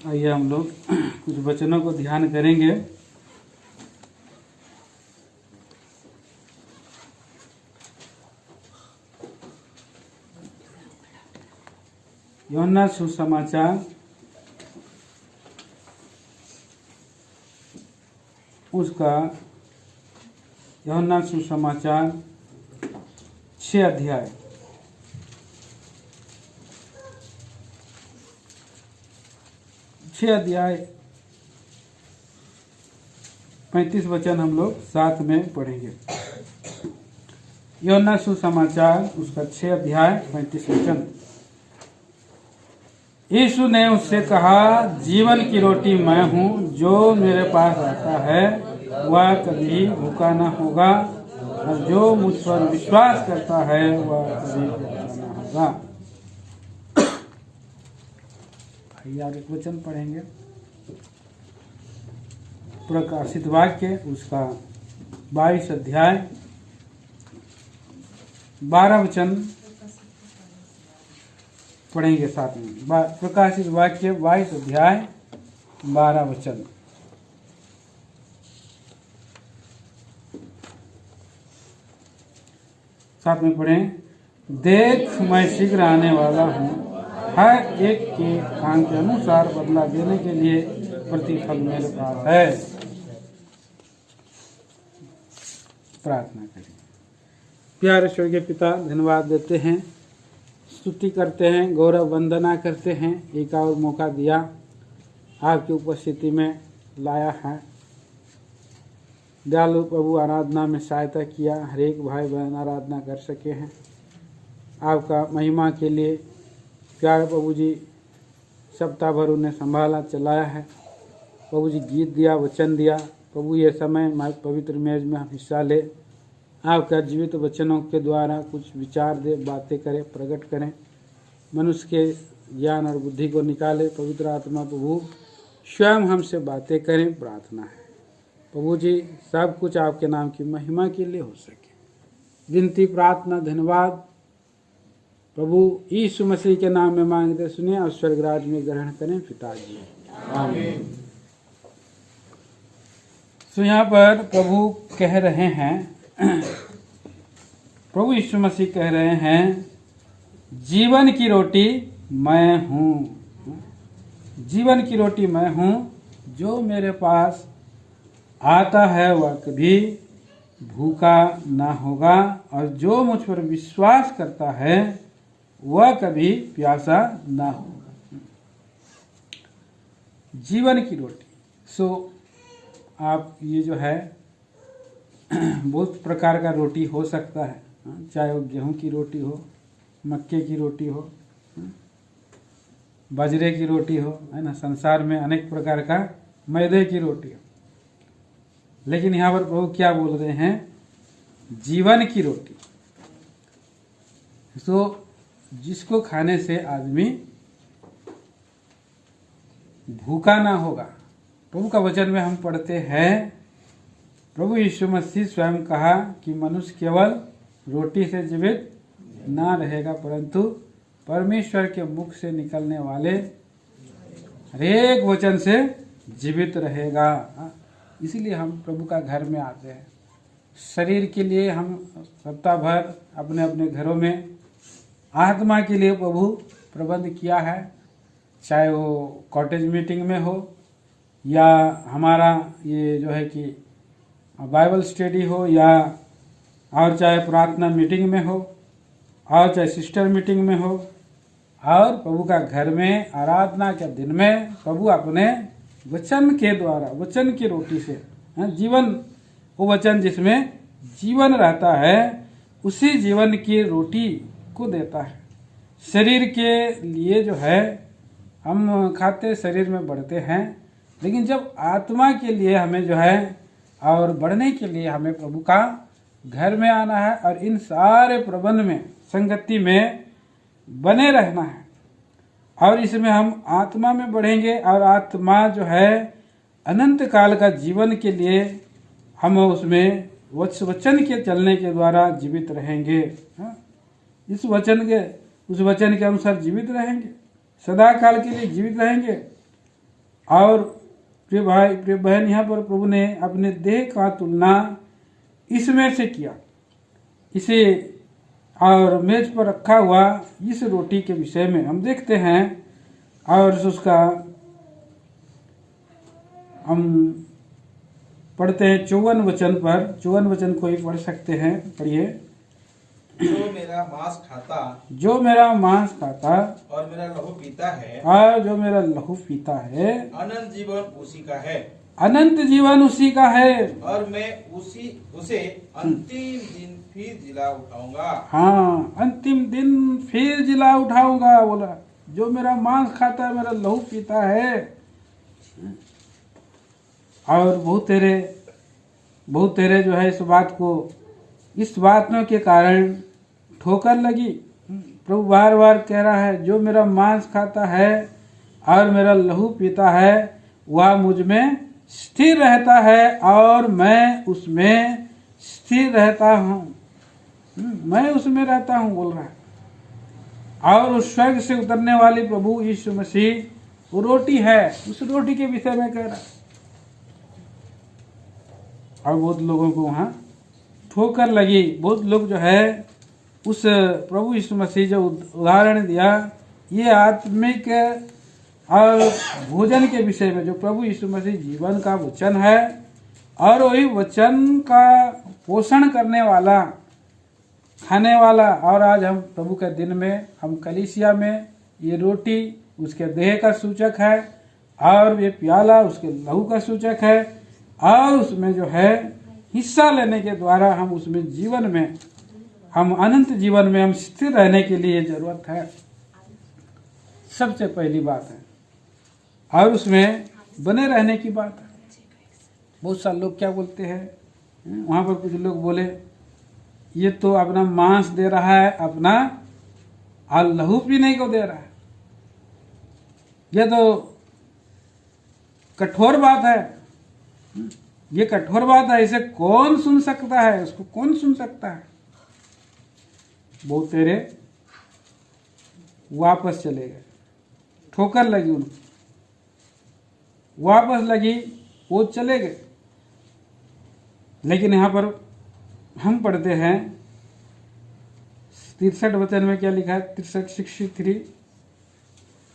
आइए हम लोग कुछ वचनों को ध्यान करेंगे। यूहन्ना सुसमाचार यूहन्ना सुसमाचार 6 अध्याय 35 वचन हम लोग साथ में पढ़ेंगे। यूहन्ना सुसमाचार 6 अध्याय 35 वचन। यीशु ने उससे कहा, जीवन की रोटी मैं हूँ, जो मेरे पास आता है वह कभी भूखा न होगा, और जो मुझ पर विश्वास करता है वह कभी भूखा न होगा। आगे वचन पढ़ेंगे। प्रकाशित वाक्य 22 अध्याय 12 वचन पढ़ेंगे साथ में। प्रकाशित वाक्य 22 अध्याय 12 वचन। साथ में पढ़ें। देख, मैं शीघ्र आने वाला हूँ, हर एक के काम के अनुसार बदला देने के लिए प्रतिफल मेरे पास है। प्रार्थना करें। प्यारे स्वर्गीय पिता, धन्यवाद देते हैं, स्तुति करते हैं, गौरव वंदना करते हैं। एक और मौका दिया, आपकी उपस्थिति में लाया है। दयालु प्रभु, आराधना में सहायता किया, हर एक भाई बहन आराधना कर सके हैं। आपका महिमा के लिए प्यारे प्रभु जी, सप्ताह भर उन्हें संभाला, चलाया है प्रभु जी। गीत दिया, वचन दिया प्रभु। ये समय पवित्र मेज में हम हिस्सा ले, आपका जीवित वचनों के द्वारा कुछ विचार दे, बातें करें, प्रकट करें, मनुष्य के ज्ञान और बुद्धि को निकाले। पवित्र आत्मा प्रभु स्वयं हमसे बातें करें, प्रार्थना है प्रभु जी, सब कुछ आपके नाम की महिमा के लिए हो सके। विनती, प्रार्थना, धन्यवाद प्रभु यीशु मसीह के नाम में मांगते सुने और स्वर्गराज में ग्रहण करें पिताजी, आमीन। तो यहाँ पर प्रभु कह रहे हैं, प्रभु यीशु मसीह कह रहे हैं, जीवन की रोटी मैं हूँ। जीवन की रोटी मैं हूँ, जो मेरे पास आता है वह कभी भूखा ना होगा, और जो मुझ पर विश्वास करता है वह कभी प्यासा ना होगा। जीवन की रोटी। आप ये जो है बहुत प्रकार का रोटी हो सकता है, चाहे वो गेहूं की रोटी हो, मक्के की रोटी हो, बाजरे की रोटी हो, है ना। संसार में अनेक प्रकार का मैदे की रोटी हो, लेकिन यहाँ पर प्रभु क्या बोल रहे हैं, जीवन की रोटी। जिसको खाने से आदमी भूखा ना होगा। प्रभु का वचन में हम पढ़ते हैं, प्रभु यीशु मसीह स्वयं कहा कि मनुष्य केवल रोटी से जीवित ना रहेगा, परंतु परमेश्वर के मुख से निकलने वाले हरेक वचन से जीवित रहेगा। इसीलिए हम प्रभु का घर में आते हैं। शरीर के लिए हम सप्ताह भर अपने अपने घरों में, आत्मा के लिए प्रभु प्रबंध किया है, चाहे वो कॉटेज मीटिंग में हो, या हमारा ये जो है कि बाइबल स्टडी हो, या और चाहे प्रार्थना मीटिंग में हो, और चाहे सिस्टर मीटिंग में हो, और प्रभु का घर में आराधना के दिन में प्रभु अपने वचन के द्वारा, वचन की रोटी से जीवन, वो वचन जिसमें जीवन रहता है, उसी जीवन की रोटी को देता है। शरीर के लिए जो है हम खाते, शरीर में बढ़ते हैं, लेकिन जब आत्मा के लिए हमें जो है और बढ़ने के लिए हमें प्रभु का घर में आना है, और इन सारे प्रबंध में, संगति में बने रहना है, और इसमें हम आत्मा में बढ़ेंगे, और आत्मा जो है अनंत काल का जीवन के लिए हम उसमें वचन के चलने के द्वारा जीवित रहेंगे। उस वचन के अनुसार जीवित रहेंगे, सदा काल के लिए जीवित रहेंगे। और प्रिय भाई प्रिय बहन, यहाँ पर प्रभु ने अपने देह का तुलना इसमें से किया, इसे और मेज पर रखा हुआ इस रोटी के विषय में हम देखते हैं। और उसका हम पढ़ते हैं 54 वचन पर, 54 वचन को ही पढ़ सकते हैं, पढ़िए। जो मेरा मांस खाता और मेरा लहू पीता है, और जो मेरा लहू पीता है, अनंत जीवन उसी का है, अनंत जीवन उसी का है, और मैं उसे अंतिम दिन फिर जिला उठाऊंगा। हाँ, अंतिम दिन फिर जिला उठाऊंगा। बोला जो मेरा मांस खाता है, मेरा लहू पीता है। और बहुत तेरे जो है इस बात के कारण ठोकर लगी। प्रभु बार बार कह रहा है, जो मेरा मांस खाता है और मेरा लहू पीता है, वह मुझ में स्थिर रहता है और मैं उसमें स्थिर रहता हूँ। मैं उसमें रहता हूँ, बोल रहा है। और उस स्वर्ग से उतरने वाली प्रभु यीशु मसीह वो रोटी है, उस रोटी के विषय में कह रहा है। और बहुत लोगों को वहाँ ठोकर लगी। बहुत लोग जो है उस प्रभु यीशु मसीह जो उदाहरण दिया, ये आत्मिक और भोजन के विषय में, जो प्रभु यीशु मसीह जीवन का वचन है और वही वचन का पोषण करने वाला, खाने वाला। और आज हम प्रभु के दिन में, हम कलीसिया में, ये रोटी उसके देह का सूचक है और ये प्याला उसके लहू का सूचक है। और उसमें जो है हिस्सा लेने के द्वारा हम उसमें जीवन में, हम अनंत जीवन में हम स्थिर रहने के लिए जरूरत है, सबसे पहली बात है। और उसमें बने रहने की बात है। बहुत सारे लोग क्या बोलते हैं, वहाँ पर कुछ लोग बोले, ये तो अपना मांस दे रहा है, अपना और लहू पीने को दे रहा है, ये तो कठोर बात है, ये कठोर बात है, इसे कौन सुन सकता है, इसको कौन सुन सकता है। बहुत तेरे वापस चले गए, ठोकर लगी उनको, वापस लगी, वो चले गए। लेकिन यहाँ पर हम पढ़ते हैं 63 वचन में क्या लिखा है, 63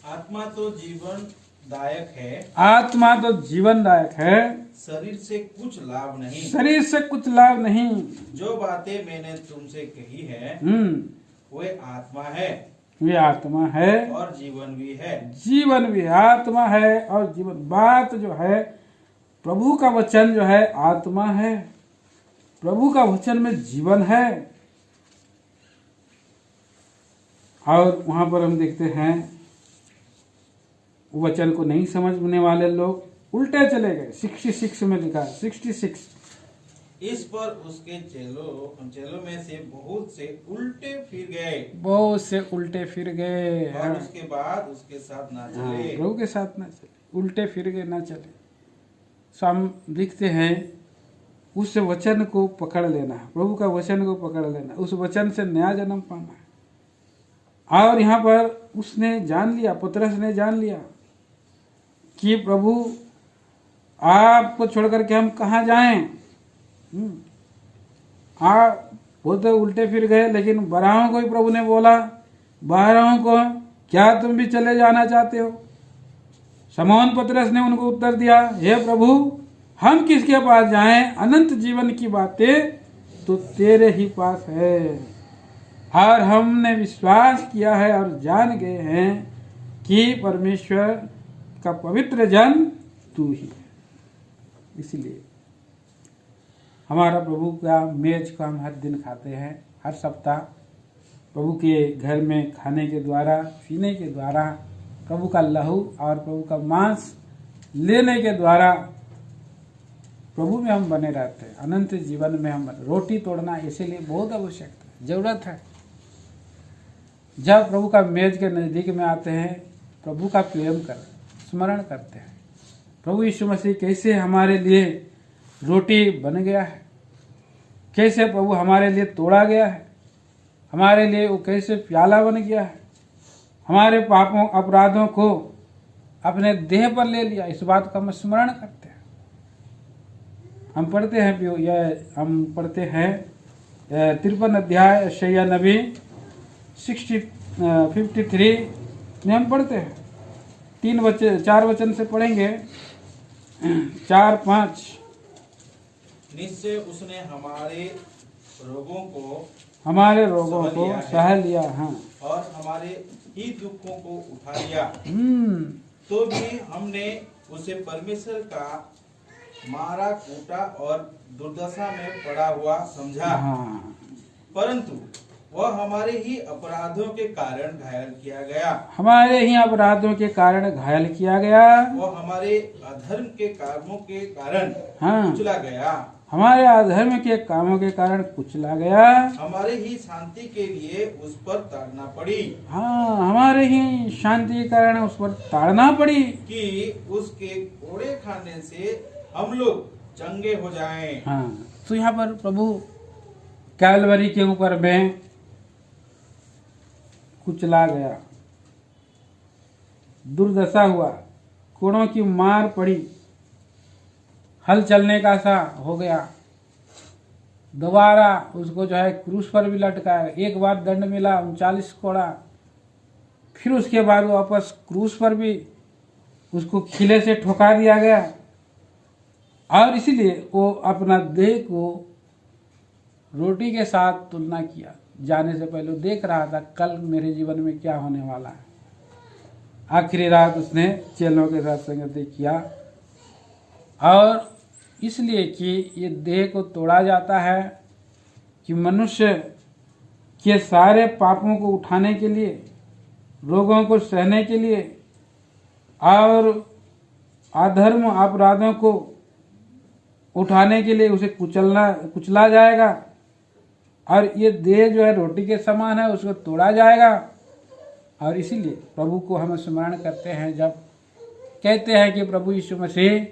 आत्मा तो जीवन दायक है, आत्मा तो जीवनदायक है, शरीर से कुछ लाभ नहीं, शरीर से कुछ लाभ नहीं। जो बातें मैंने तुमसे कही है वे आत्मा है, वे आत्मा है और जीवन भी है। जीवन भी आत्मा है और जीवन। बात जो है, प्रभु का वचन जो है आत्मा है, प्रभु का वचन में जीवन है। और वहां पर हम देखते हैं वचन को नहीं समझने वाले लोग उल्टे चले गए। 66 में लिखा है, 66। इस पर उसके चेलों में से बहुत से उल्टे फिर गए, बहुत से उल्टे फिर गए, और उसके बाद उसके साथ ना चले। प्रभु के साथ ना चले, उल्टे फिर गए, ना चले। सो हम लिखते हैं उस वचन को पकड़ लेना, प्रभु का वचन को पकड़ लेना, उस वचन से नया जन्म पाना है। और यहाँ पर उसने जान लिया, पतरस ने जान लिया कि प्रभु आपको छोड़कर के हम कहाँ जाएं। आप वो तो उल्टे फिर गए, लेकिन बारहों को ही प्रभु ने बोला, बारहों को, क्या तुम भी चले जाना चाहते हो? शमौन पतरस ने उनको उत्तर दिया, हे प्रभु, हम किसके पास जाएं? अनंत जीवन की बातें तो तेरे ही पास है, और हमने विश्वास किया है और जान गए हैं कि परमेश्वर का पवित्र जन तू ही है। इसलिए हमारा प्रभु का मेज को हम हर दिन खाते हैं, हर सप्ताह प्रभु के घर में खाने के द्वारा, पीने के द्वारा, प्रभु का लहू और प्रभु का मांस लेने के द्वारा प्रभु में हम बने रहते हैं, अनंत जीवन में हम रोटी तोड़ना इसीलिए बहुत आवश्यक है, जरूरत है। जब प्रभु का मेज के नज़दीक में आते हैं, प्रभु का प्रेम कर स्मरण करते हैं, प्रभु यीशु मसीह कैसे हमारे लिए रोटी बन गया है, कैसे प्रभु हमारे लिए तोड़ा गया है, हमारे लिए वो कैसे प्याला बन गया है, हमारे पापों अपराधों को अपने देह पर ले लिया, इस बात का हम स्मरण करते हैं। हम पढ़ते हैं 53 अध्याय यशायाह नबी 53 में हम पढ़ते हैं। 4 वचन से पढ़ेंगे, 4-5। निश्चय उसने हमारे रोगों को सह लिया, हाँ, और हमारे ही दुखों को उठा लिया। तो भी हमने उसे परमेश्वर का मारा, कूटा और दुर्दशा में पड़ा हुआ समझा। हाँ। परंतु वह हमारे ही अपराधों के कारण घायल किया गया। हमारे ही अपराधों के कारण घायल किया गया। वह हमारे अधर्म के कामों के कारण हाँ, कुचला गया। हमारे अधर्म के कामों के कारण कुचला गया। हमारे ही शांति के लिए उस पर ताड़ना पड़ी। हाँ, हमारे ही शांति के कारण उस पर ताड़ना पड़ी कि उसके कोड़े खाने से हम लोग चंगे हो जाएं। हाँ, तो यहाँ पर प्रभु कैलवरी के ऊपर में कुचला गया, दुर्दशा हुआ, कोड़ों की मार पड़ी, हल चलने का सा हो गया। दोबारा उसको जो है क्रूस पर भी लटकाया। एक बार दंड मिला 39 कोड़ा, फिर उसके बाद वो वापस क्रूस पर भी उसको खिले से ठोका दिया गया। और इसीलिए वो अपना देह को रोटी के साथ तुलना किया। जाने से पहले देख रहा था कल मेरे जीवन में क्या होने वाला है। आखिरी रात उसने चेलों के साथ संगति किया, और इसलिए कि ये देह को तोड़ा जाता है कि मनुष्य के सारे पापों को उठाने के लिए, रोगों को सहने के लिए और अधर्म अपराधों को उठाने के लिए उसे कुचला जाएगा। और ये देह जो है रोटी के समान है, उसको तोड़ा जाएगा। और इसीलिए प्रभु को हम स्मरण करते हैं जब कहते हैं कि प्रभु यीशु मसीह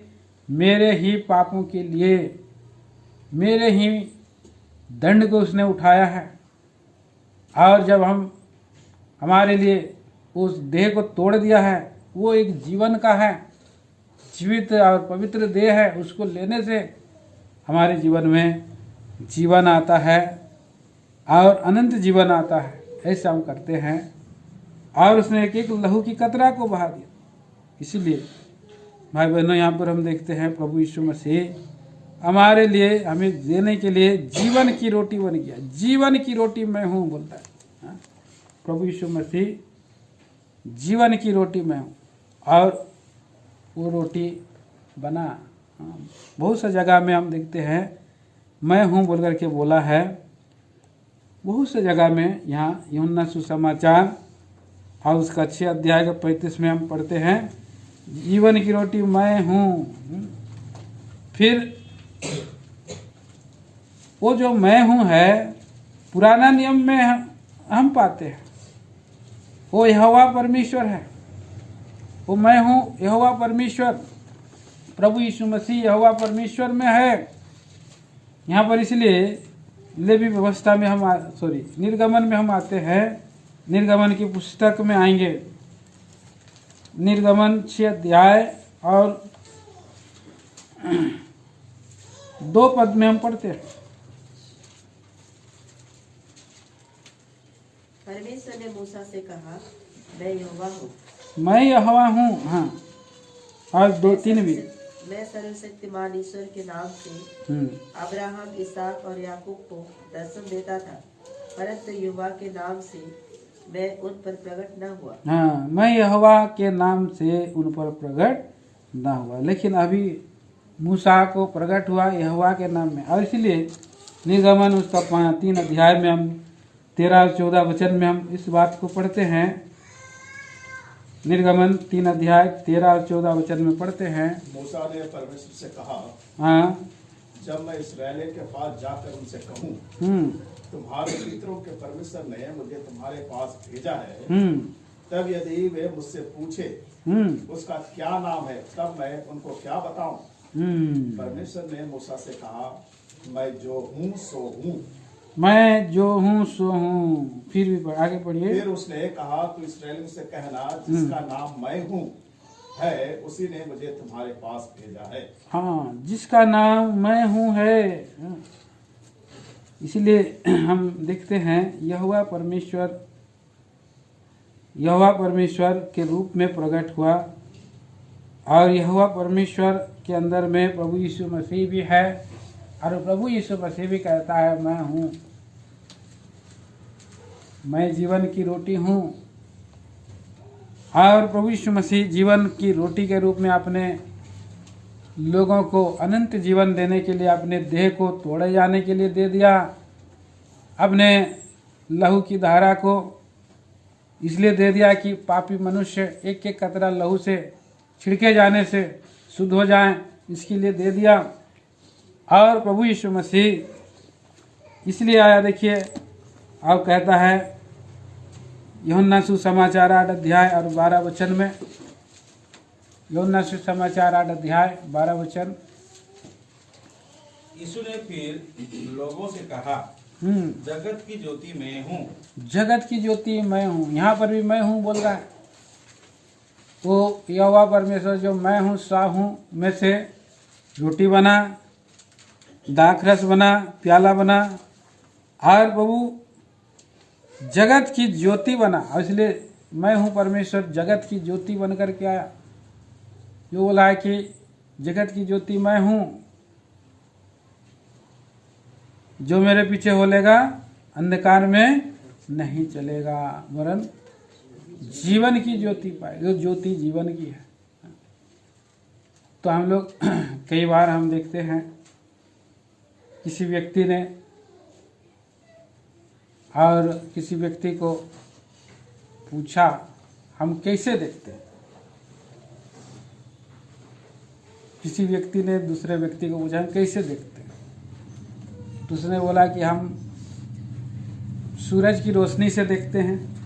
मेरे ही पापों के लिए, मेरे ही दंड को उसने उठाया है। और जब हम हमारे लिए उस देह को तोड़ दिया है, वो एक जीवन का है, जीवित और पवित्र देह है। उसको लेने से हमारे जीवन में जीवन आता है और अनंत जीवन आता है। ऐसा हम करते हैं। और उसने एक एक लहू की कतरा को बहा दिया। इसीलिए भाई बहनों, यहाँ पर हम देखते हैं प्रभु यीशु मसीह हमारे लिए, हमें देने के लिए जीवन की रोटी बन गया। जीवन की रोटी मैं हूँ बोलता है, हाँ? प्रभु यीशु मसीह जीवन की रोटी मैं हूँ, और वो रोटी बना। हाँ, बहुत सा जगह में हम देखते हैं मैं हूँ बोल करके बोला है। बहुत सी जगह में, यहाँ यूहन्ना सुसमाचार और उसका 6 अध्याय का 35 में हम पढ़ते हैं जीवन की रोटी मैं हूँ। फिर वो जो मैं हूँ है, पुराना नियम में हम पाते हैं वो यहोवा परमेश्वर है। वो मैं हूँ यहोवा परमेश्वर, प्रभु यीशु मसीह यहोवा परमेश्वर में है। यहाँ पर इसलिए लेवी व्यवस्था में हम निर्गमन में हम आते हैं। निर्गमन की पुस्तक में आएंगे, निर्गमन 6 अध्याय और 2 पद में हम पढ़ते हैं। परमेश्वर ने मूसा से कहा, मैं यहोवा हूँ। मैं यहोवा हूँ, हाँ, और 2-3 भी। मैं सर्वशक्तिमान ईश्वर के नाम से अब्राहम, इसहाक और याकूब को दर्शन देता था, परंतु यहोवा के नाम से मैं उन पर प्रकट न हुआ। हाँ, मैं यहोवा के नाम से उन पर प्रकट न हुआ। लेकिन अभी मूसा को प्रकट हुआ यहोवा के नाम में। और इसलिए निर्गमन उसका 3 अध्याय में हम 13 और 14 वचन में हम इस बात को पढ़ते हैं। निर्गमन 3 अध्याय 13 और 14 वचन में पढ़ते हैं। मूसा ने परमेश्वर से कहा, हाँ, जब मैं इस्राएलियों के पास जाकर उनसे कहूँ, तुम्हारे पितरों के परमेश्वर ने मुझे तुम्हारे पास भेजा है, तब यदि वे मुझसे पूछे उसका क्या नाम है, तब मैं उनको क्या बताऊं? परमेश्वर ने मूसा से कहा, मैं जो हूँ सो हूँ। मैं जो हूँ सो हूँ। फिर भी आगे पढ़िए। फिर उसने कहा, तू इस्राएलियों से कहना, जिसका नाम मैं हूँ है उसी ने मुझे तुम्हारे पास भेजा है। हाँ, जिसका नाम मैं हूँ है। इसलिए हम देखते हैं यहोवा परमेश्वर के रूप में प्रकट हुआ, और यहोवा परमेश्वर के अंदर में प्रभु यीशु मसीह भी है, और प्रभु यीशु मसीह भी कहता है मैं हूँ, मैं जीवन की रोटी हूँ। और प्रभु यीशु मसीह जीवन की रोटी के रूप में अपने लोगों को अनंत जीवन देने के लिए अपने देह को तोड़े जाने के लिए दे दिया, अपने लहू की धारा को इसलिए दे दिया कि पापी मनुष्य एक एक कतरा लहू से छिड़के जाने से शुद्ध हो जाएं, इसके लिए दे दिया। और प्रभु यीशु मसीह इसलिए आया, देखिए अब कहता है यूहन्ना सुसमाचार 8 अध्याय और 12 वचन में, यूहन्ना सुसमाचार 8 अध्याय 12 वचन। यीशु ने फिर लोगों से कहा, जगत की ज्योति मैं हूँ। जगत की ज्योति मैं हूँ, यहाँ पर भी मैं हूँ बोल रहा है। वो यहोवा परमेश्वर जो मैं हूँ सा हूँ में से रोटी बना, दाखरस बना, प्याला बना, और प्रभु जगत की ज्योति बना। और इसलिए मैं हूँ परमेश्वर जगत की ज्योति बन कर के आया। जो बोला है कि जगत की ज्योति मैं हूँ, जो मेरे पीछे होलेगा अंधकार में नहीं चलेगा वरन जीवन की ज्योति पाए। जो ज्योति जीवन की है। तो हम लोग कई बार हम देखते हैं किसी व्यक्ति ने और किसी व्यक्ति को पूछा हम कैसे देखते हैं। किसी व्यक्ति ने दूसरे व्यक्ति को पूछा हम कैसे देखते हैं, तो उसने बोला कि हम सूरज की रोशनी से देखते हैं।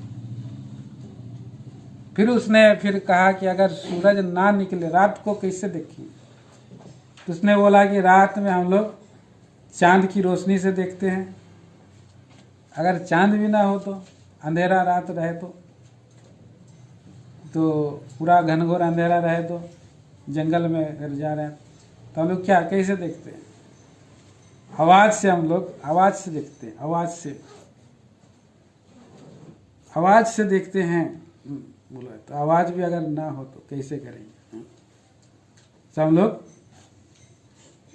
फिर उसने कहा कि अगर सूरज ना निकले रात को कैसे देखिए, तो उसने बोला कि रात में हम लोग चांद की रोशनी से देखते हैं। अगर चांद भी ना हो तो अंधेरा रात रहे तो पूरा घनघोर अंधेरा रहे तो जंगल में अगर जा रहे हैं तो हम लोग क्या कैसे देखते हैं? आवाज़ से हम लोग आवाज़ से देखते हैं, आवाज़ से देखते हैं। बोला तो आवाज़ भी अगर ना हो तो कैसे करेंगे? तो हम लोग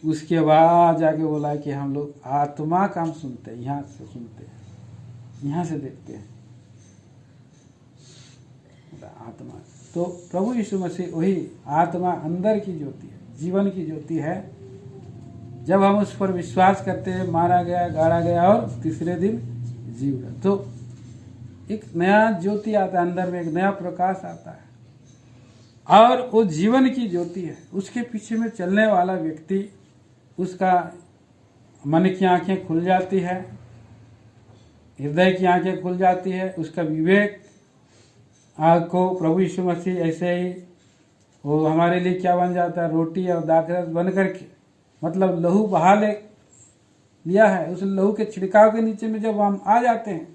उसके बाद जाके बोला कि हम लोग आत्मा का हम सुनते हैं, यहाँ से सुनते हैं, यहाँ से देखते हैं आत्मा। तो प्रभु यीशु मसीह वही आत्मा अंदर की ज्योति है, जीवन की ज्योति है। जब हम उस पर विश्वास करते हैं, मारा गया, गाड़ा गया और तीसरे दिन जी उठा, तो एक नया ज्योति आता है अंदर में, एक नया प्रकाश आता है और वो जीवन की ज्योति है। उसके पीछे में चलने वाला व्यक्ति, उसका मन की आंखें खुल जाती है, हृदय की आंखें खुल जाती है, उसका विवेक को प्रभु यीशु मसीह ऐसे ही वो हमारे लिए क्या बन जाता है, रोटी और दाखरस बन करके, मतलब लहू बहा लिया है। उस लहू के छिड़काव के नीचे में जब हम आ जाते हैं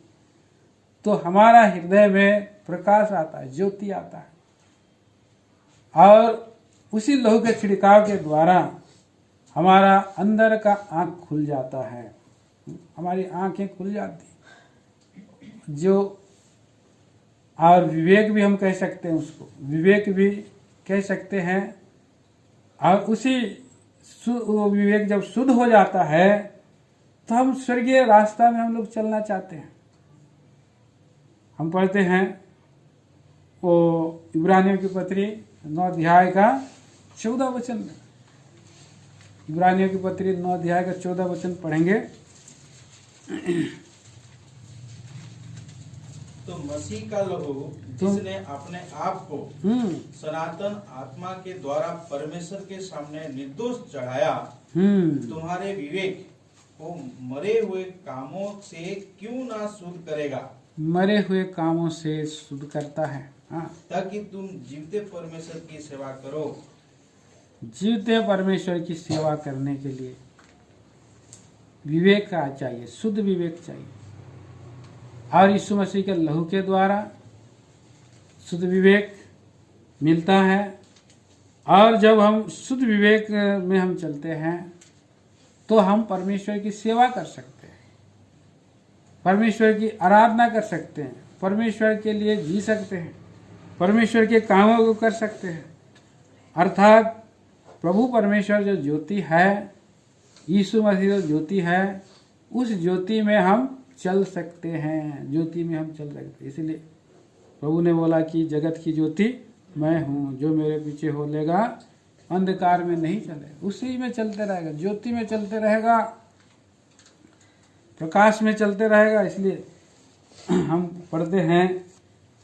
तो हमारा हृदय में प्रकाश आता है, ज्योति आता है, और उसी लहू के छिड़काव के द्वारा हमारा अंदर का आँख खुल जाता है, हमारी आंखें खुल जाती हैं। जो और विवेक भी हम कह सकते हैं, उसको विवेक भी कह सकते हैं। और उसी विवेक जब शुद्ध हो जाता है तो हम स्वर्गीय रास्ता में हम लोग चलना चाहते हैं। हम पढ़ते हैं वो इब्रानियों की पत्री 9 अध्याय का 14 वचन में, इब्रानियों की पत्री 9 अध्याय का 14 वचन पढ़ेंगे। तो मसीह का लहू जिसने अपने आप को सनातन आत्मा के द्वारा परमेश्वर के सामने निर्दोष चढ़ाया, तुम्हारे विवेक को मरे हुए कामों से क्यों ना शुद्ध करेगा? मरे हुए कामों से शुद्ध करता है, हाँ, ताकि तुम जीवते परमेश्वर की सेवा करो। जीवते परमेश्वर की सेवा करने के लिए विवेक का चाहिए, शुद्ध विवेक चाहिए, और यीशु मसीह के लहू के द्वारा शुद्ध विवेक मिलता है। और जब हम शुद्ध विवेक में हम चलते हैं तो हम परमेश्वर की सेवा कर सकते हैं, परमेश्वर की आराधना कर सकते हैं, परमेश्वर के लिए जी सकते हैं, परमेश्वर के कामों को कर सकते हैं। अर्थात प्रभु परमेश्वर जो ज्योति है, यीशु मसीह जो ज्योति है, उस ज्योति में हम चल सकते हैं, ज्योति में हम चल सकते हैं। इसलिए प्रभु ने बोला कि जगत की ज्योति मैं हूँ, जो मेरे पीछे हो लेगा अंधकार में नहीं चलेगा, उसी में चलते रहेगा, ज्योति में चलते रहेगा, प्रकाश में चलते रहेगा। इसलिए हम पढ़ते हैं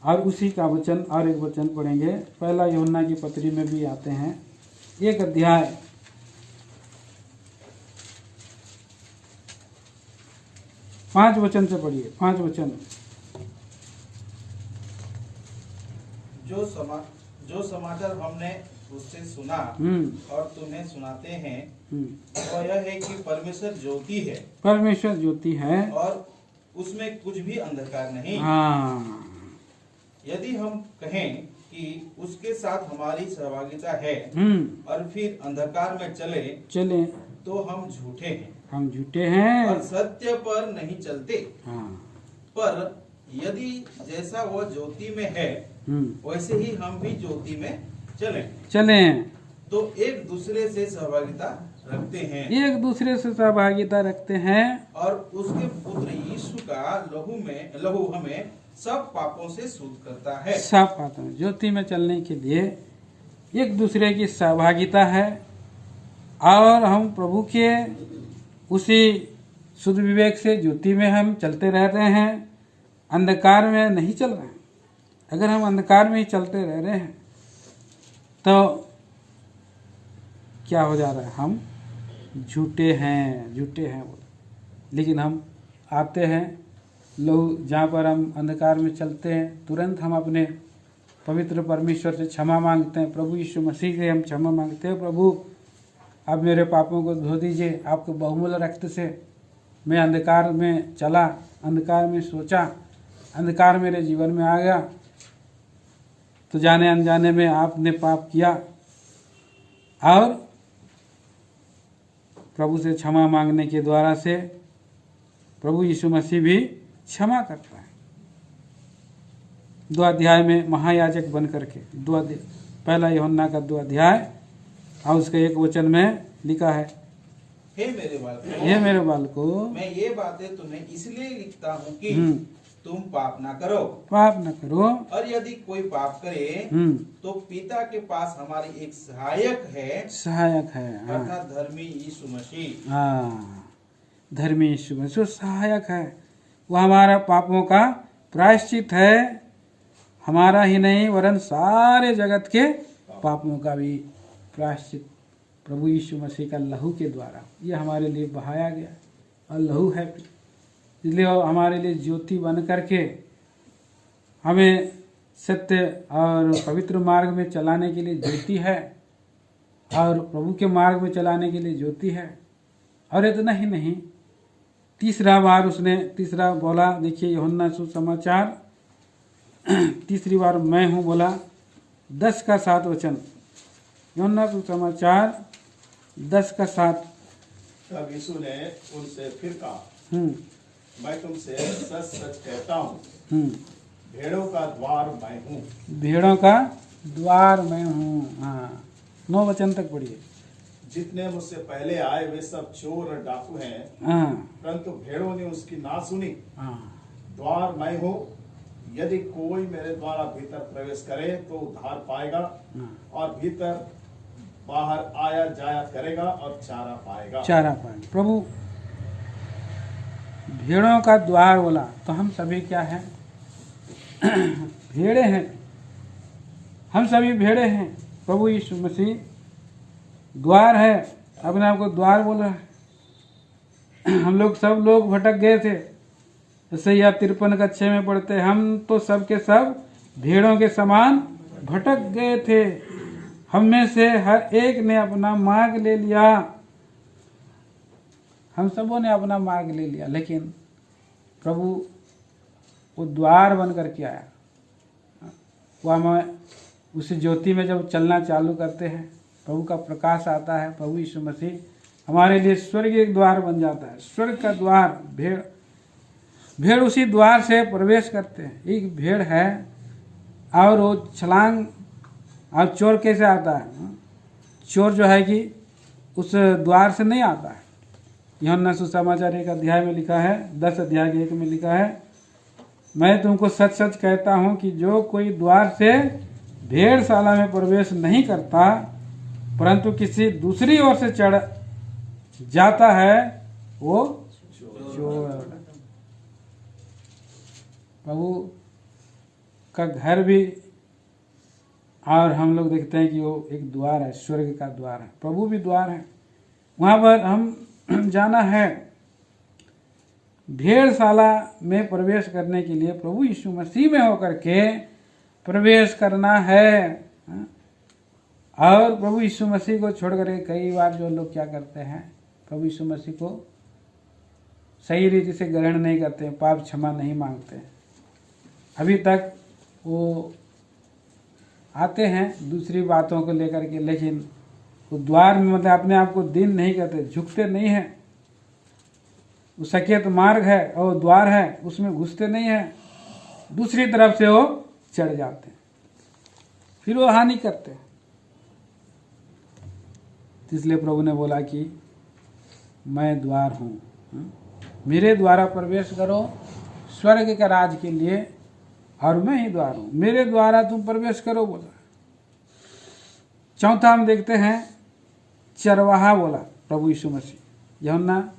और उसी का वचन और एक वचन पढ़ेंगे। पहला यूहन्ना की पत्री में भी आते हैं, 1 अध्याय 5 वचन से पढ़िए, 5 वचन। जो समाचार हमने उससे सुना और तुम्हें सुनाते हैं वह यह है कि परमेश्वर ज्योति है, परमेश्वर ज्योति है और उसमें कुछ भी अंधकार नहीं। हाँ, यदि हम कहें कि उसके साथ हमारी सहभागिता है और फिर अंधकार में चले तो हम झूठे हैं, हम झूठे हैं और सत्य पर नहीं चलते। हाँ। पर यदि जैसा वह ज्योति में है वैसे ही हम भी ज्योति में चलें तो एक दूसरे से सहभागिता रखते हैं, एक दूसरे से सहभागिता रखते हैं, और उसके पुत्र यीशु का लहू हमें सब पापों से शुद्ध करता है। सब पापों में, ज्योति में चलने के लिए एक दूसरे की सहभागिता है, और हम प्रभु के उसी शुद्ध विवेक से ज्योति में हम चलते रह रहे हैं, अंधकार में नहीं चल रहे हैं। अगर हम अंधकार में ही चलते रह रहे हैं तो क्या हो जा रहा है, हम झूठे हैं बोले। लेकिन हम आते हैं लोग जहाँ पर हम अंधकार में चलते हैं, तुरंत हम अपने पवित्र परमेश्वर से क्षमा मांगते हैं, प्रभु यीशु मसीह से हम क्षमा मांगते हैं, प्रभु आप मेरे पापों को धो दीजिए, आपके बहुमूल्य रक्त से मैं अंधकार में चला, अंधकार में सोचा, अंधकार मेरे जीवन में आ गया, तो जाने अनजाने में आपने पाप किया, और प्रभु से क्षमा मांगने के द्वारा से प्रभु यीशु मसीह भी क्षमा करता है। 2 अध्याय में महायाजक बन करके, पहला यूहन्ना का 2 अध्याय और उसके 1 वचन में लिखा है, हे मेरे बालकों, मैं ये बातें तुम्हें इसलिए लिखता हूँ कि तुम पाप न करो, और यदि कोई पाप करे तो पिता के पास हमारी एक सहायक है अर्थात धर्मी यीशु मसीह। हाँ, धर्मी यीशु मसीह सहायक है, वो हमारा पापों का प्रायश्चित है, हमारा ही नहीं वरन सारे जगत के पापों का भी प्रायश्चित प्रभु यीशु मसीह का लहू के द्वारा ये हमारे लिए बहाया गया, और लहू है, इसलिए हमारे लिए ज्योति बन करके हमें सत्य और पवित्र मार्ग में चलाने के लिए ज्योति है, और प्रभु के मार्ग में चलाने के लिए ज्योति है। और इतना ही नहीं, तीसरा बार उसने तीसरा बोला, देखिए यूहन्ना सुसमाचार तीसरी बार मैं हूँ बोला, 10 का 7 वचन, यूहन्ना सुसमाचार 10 का 7। तब यीशु ने उनसे फिर कहा, मैं तुमसे सच सच कहता हूँ, भेड़ों का द्वार मैं हूँ। भेड़ों का द्वार मैं हूँ। हाँ, 9 वचन तक पढ़िए। जितने मुझसे पहले आए वे सब चोर और डाकू हैं, परंतु भेड़ों ने उसकी ना सुनी। द्वार मैं हूँ, यदि कोई मेरे द्वारा भीतर प्रवेश करे तो उद्धार पाएगा, और भीतर बाहर आया जाया करेगा और चारा पाएगा। प्रभु भेड़ों का द्वार बोला, तो हम सभी क्या हैं? भेड़े हैं, हम सभी भेड़े हैं। प्रभु यीशु मसीह द्वार है, अपने आप को द्वार बोला है। हम लोग सब लोग भटक गए थे, जैसे या 53 का 6 में पढ़ते, हम तो सब के सब भेड़ों के समान भटक गए थे, हम में से हर एक ने अपना मार्ग ले लिया। हम सबों ने अपना मार्ग ले लिया, लेकिन प्रभु वो द्वार बन करके आया, वो हमें उस ज्योति में जब चलना चालू करते हैं, प्रभु का प्रकाश आता है, प्रभु यीशु मसीह हमारे लिए स्वर्ग एक द्वार बन जाता है। स्वर्ग का द्वार, भेड़ उसी द्वार से प्रवेश करते हैं। एक भेड़ है और वो छलांग, और चोर कैसे आता है? चोर जो है कि उस द्वार से नहीं आता है। यूहन्ना सुसमाचार 1 अध्याय में लिखा है, 10 अध्याय के 1 में लिखा है, मैं तुमको सच सच कहता हूँ कि जो कोई द्वार से भेड़शाला में प्रवेश नहीं करता परंतु किसी दूसरी ओर से चढ़ जाता है वो चोर। प्रभु का घर भी, और हम लोग देखते हैं कि वो एक द्वार है, स्वर्ग का द्वार है। प्रभु भी द्वार है, वहाँ पर हम जाना है। भेड़शाला में प्रवेश करने के लिए प्रभु यीशु मसीह में होकर के प्रवेश करना है। और प्रभु यीशु मसीह को छोड़ करके कई बार जो लोग क्या करते हैं, प्रभु यीशु मसीह को सही रीति से ग्रहण नहीं करते, पाप क्षमा नहीं मांगते। अभी तक वो आते हैं दूसरी बातों को लेकर के, लेकिन वो द्वार में मतलब अपने आप को दीन नहीं करते, झुकते नहीं हैं। वो सकेत मार्ग है और द्वार है, उसमें घुसते नहीं हैं, दूसरी तरफ से वो चढ़ जाते हैं, फिर वो हानि करते हैं। इसलिए प्रभु ने बोला कि मैं द्वार हूँ, मेरे द्वारा प्रवेश करो स्वर्ग के राज के लिए, और मैं ही द्वार हूँ, मेरे द्वारा तुम प्रवेश करो बोला। चौथा हम देखते हैं चरवाहा बोला प्रभु यीशु मसीह। यूहन्ना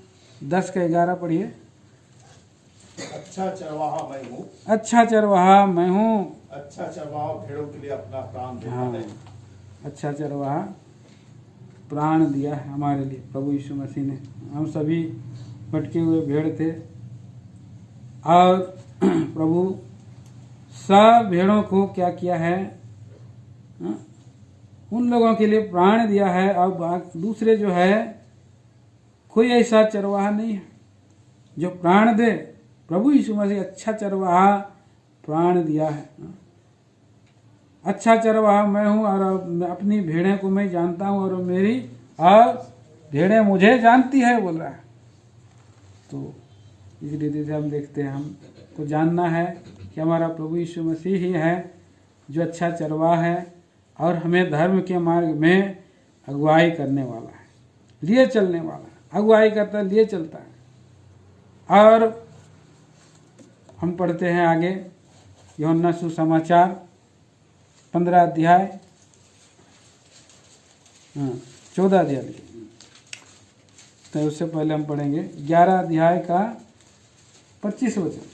10:11 पढ़िए। अच्छा चरवाहा मैं हूँ, अच्छा चरवाहा मैं हूँ, अच्छा चरवाहा भेड़ों के लिए अपना प्राण देता हाँ, है। अच्छा चरवाहा प्राण दिया है हमारे लिए प्रभु यीशु मसीह ने। हम सभी भटके हुए भेड़ थे और प्रभु सब भेड़ों को क्या किया है, उन लोगों के लिए प्राण दिया है। और दूसरे जो है कोई ऐसा चरवाहा नहीं है जो प्राण दे। प्रभु यीशु मसीह अच्छा चरवाहा प्राण दिया है। अच्छा चरवाहा मैं हूँ और अपनी भेड़ें को मैं जानता हूँ और मेरी और भेड़ें मुझे जानती है बोल रहा है। तो इस रीति से हम देखते हैं, हमको जानना है कि हमारा प्रभु यीशु मसीह ही है जो अच्छा चरवाहा है और हमें धर्म के मार्ग में अगुवाई करने वाला है, लिए चलने वाला है। अगुवाई करता है, लिए चलता है। और हम पढ़ते हैं आगे यूहन्ना सुसमाचार 15 अध्याय 14 अध्याय, तो उससे पहले हम पढ़ेंगे 11 अध्याय का 25 वचन।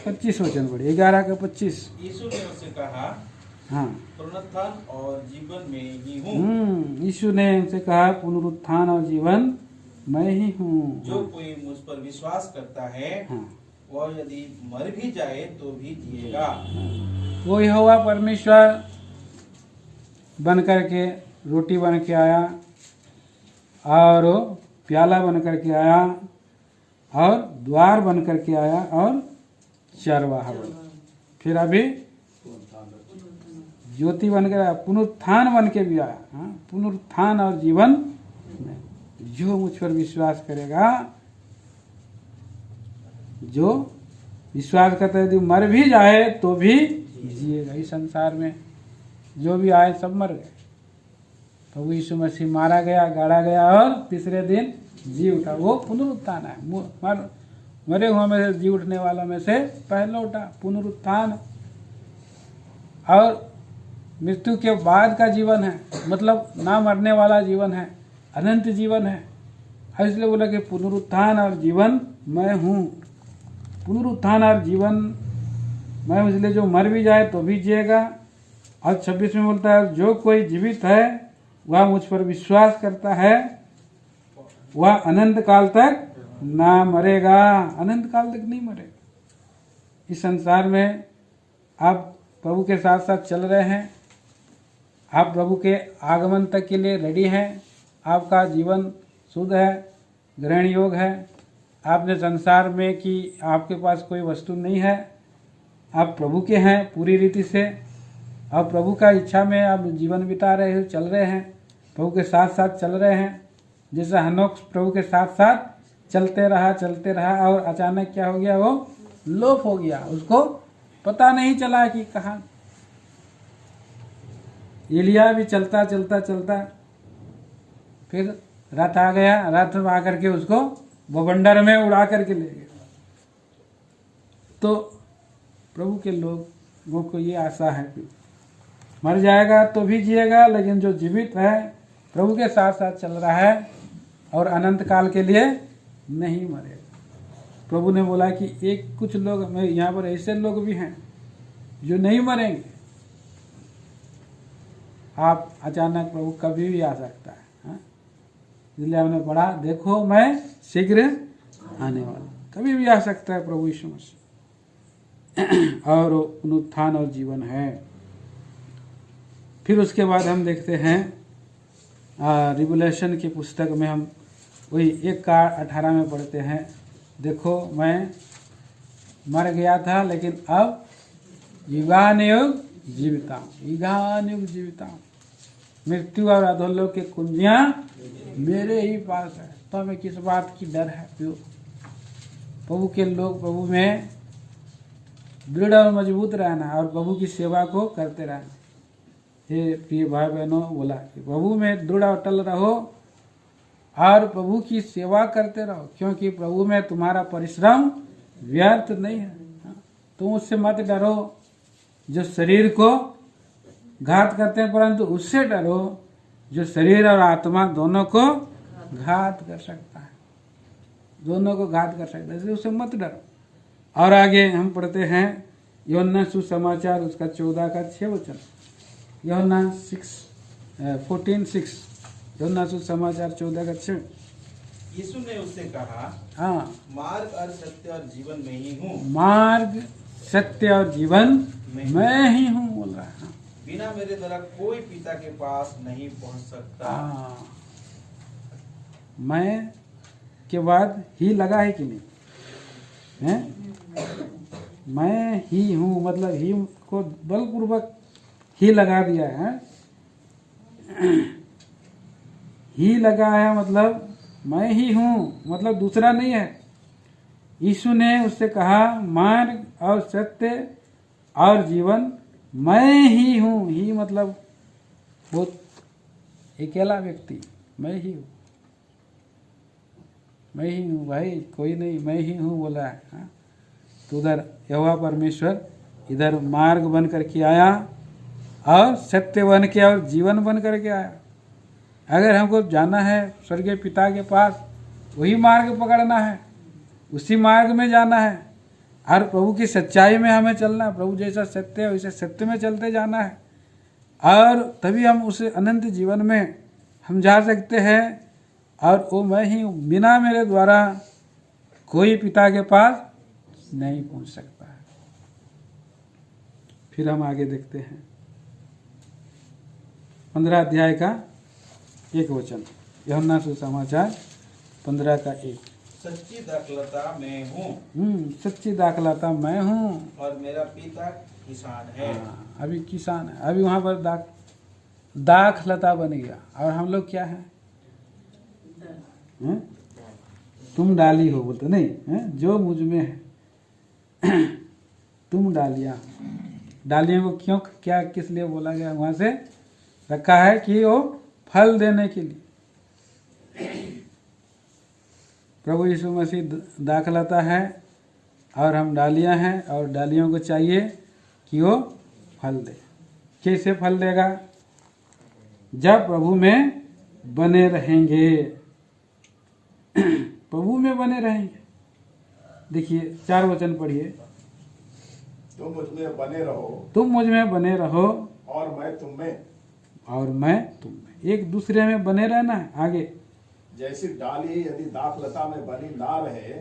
25 वचन पढ़िए, 11 का 25। यीशु ने उससे कहा, हाँ, पुनरुत्थान और जीवन में ही हूँ। यीशु ने उनसे कहा, पुनरुत्थान और जीवन मैं ही हूँ। जो कोई मुझ पर विश्वास करता है, हाँ, वह यदि मर भी जाए तो भी जिएगा। वो यहोवा परमेश्वर बन करके रोटी बन के आया और प्याला बन करके आया और द्वार बन करके आया और चरवाहा बन, फिर अभी ज्योति बन कर आया, पुनरुत्थान बन के भी आया। हाँ, पुनरुत्थान और जीवन में जो मुझ पर विश्वास करेगा, जो विश्वास करता है, यदि मर भी जाए तो भी जिएगा। इस संसार में जो भी आए सब मर गए। प्रभु यीशु मसीह मारा गया, गाड़ा गया और तीसरे दिन जी उठा। वो पुनरुत्थान है। मरे हुए में से जी उठने वालों में से पहला उठा। पुनरुत्थान और मृत्यु के बाद का जीवन है, मतलब ना मरने वाला जीवन है, अनंत जीवन है। इसलिए बोला कि पुनरुत्थान और जीवन मैं हूँ। पुनरुत्थान और जीवन मैं हूँ, इसलिए जो मर भी जाए तो भी जिएगा। और 26 में बोलता है, जो कोई जीवित है वह मुझ पर विश्वास करता है, वह अनंत काल तक ना मरेगा। अनंत काल तक नहीं मरेगा। इस संसार में आप प्रभु के साथ साथ चल रहे हैं, आप प्रभु के आगमन तक के लिए रेडी हैं, आपका जीवन शुद्ध है, ग्रहण योग्य है। आपने संसार में कि आपके पास कोई वस्तु नहीं है, आप प्रभु के हैं पूरी रीति से, और प्रभु का इच्छा में आप जीवन बिता रहे हो, चल रहे हैं, प्रभु के साथ साथ चल रहे हैं। जैसा हनोक प्रभु के साथ साथ चलते रहा और अचानक क्या हो गया, वो लोप हो गया, उसको पता नहीं चला कि कहाँ। एलिया भी चलता फिर रथ आ गया, रथ में आकर के उसको बवंडर में उड़ा करके ले गया। तो प्रभु के लोगों को ये आशा है कि मर जाएगा तो भी जिएगा, लेकिन जो जीवित है प्रभु के साथ साथ चल रहा है और अनंत काल के लिए नहीं मरेगा। प्रभु ने बोला कि एक कुछ लोग, यहाँ पर ऐसे लोग भी हैं जो नहीं मरेंगे। आप अचानक प्रभु कभी भी आ सकता है, हाँ? इसलिए हमने पढ़ा, देखो मैं शीघ्र आने वाला, कभी भी आ सकता है प्रभु यीशु मसीह। और पुनरुत्थान और जीवन है। फिर उसके बाद हम देखते हैं रिवलेशन की पुस्तक में, हम वही 1:18 में पढ़ते हैं, देखो मैं मर गया था लेकिन अब युगानुयुग जीविता हूँ, युगानुयुग जीविता हूँ, मृत्यु और अधोलोक की कुंजियाँ मेरे ही पास है। तो हमें किस बात की डर है? प्रभु के लोग प्रभु में दृढ़ और मजबूत रहना और प्रभु की सेवा को करते रहना। हे प्रिय भाई बहनों, बोला कि प्रभु में दृढ़ और अटल रहो और प्रभु की सेवा करते रहो, क्योंकि प्रभु में तुम्हारा परिश्रम व्यर्थ नहीं है। तुम उससे मत डरो जो शरीर को घात करते हैं, परंतु उससे डरो जो शरीर और आत्मा दोनों को घात कर सकता है, दोनों को घात कर सकता है, इसलिए उससे मत डरो। और आगे हम पढ़ते हैं यूहन्ना सुसमाचार उसका 14:6। यूहन्ना 14:6, यूहन्ना सुसमाचार 14:6। यीशु ने उससे कहा, हाँ, मार्ग और सत्य और जीवन में ही हूँ, मार्ग सत्य और जीवन मैं ही हूँ, बोल रहा है। हाँ। बिना मेरे द्वारा कोई पिता के पास नहीं पहुँच सकता। हाँ, मैं के बाद ही लगा है कि नहीं है? मैं ही हूँ मतलब ही को बलपूर्वक ही लगा दिया है। ही लगा है मतलब मैं ही हूँ, मतलब दूसरा नहीं है। यीशु ने उससे कहा, मार्ग और सत्य और जीवन मैं ही हूँ। ही मतलब बहुत अकेला व्यक्ति, मैं ही हूँ, मैं ही हूँ भाई, कोई नहीं, मैं ही हूँ बोला है। हाँ? तो उधर यहोवा परमेश्वर इधर मार्ग बन करके आया और सत्य बन के और जीवन बन करके आया। अगर हमको जाना है स्वर्गीय पिता के पास, वही मार्ग पकड़ना है, उसी मार्ग में जाना है और प्रभु की सच्चाई में हमें चलना है। प्रभु जैसा सत्य है वैसे सत्य में चलते जाना है और तभी हम उस अनंत जीवन में हम जा सकते हैं। और वो मैं ही हूँ, बिना मेरे द्वारा कोई पिता के पास नहीं पहुँच सकता है। फिर हम आगे देखते हैं 15 अध्याय का 1 वचन, यूहन्ना सुसमाचार 15:1। सच्ची दाखलता मैं हूँ, सच्ची दाखलता मैं हूँ और मेरा पिता किसान है। हाँ, अभी किसान है, अभी वहाँ पर दाखलता बन गया और हम लोग क्या हैं? तुम डाली हो बोलते नहीं है? जो मुझ में है तुम डालियाँ। डालियों को क्यों, क्या, किस लिए बोला गया? वहाँ से रखा है कि वो फल देने के लिए। प्रभु यीशु मसीह दाखलता है और हम डालियाँ हैं और डालियों को चाहिए कि वो फल दे। कैसे फल देगा? जब प्रभु में बने रहेंगे, प्रभु में बने रहेंगे। देखिए 4 वचन पढ़िए। तुम मुझ में बने रहो, तुम मुझ में बने रहो और मैं तुम में, और मैं तुम में। एक दूसरे में बने रहना है। आगे, जैसी डाली यदि दाखलता में बनी ना रहे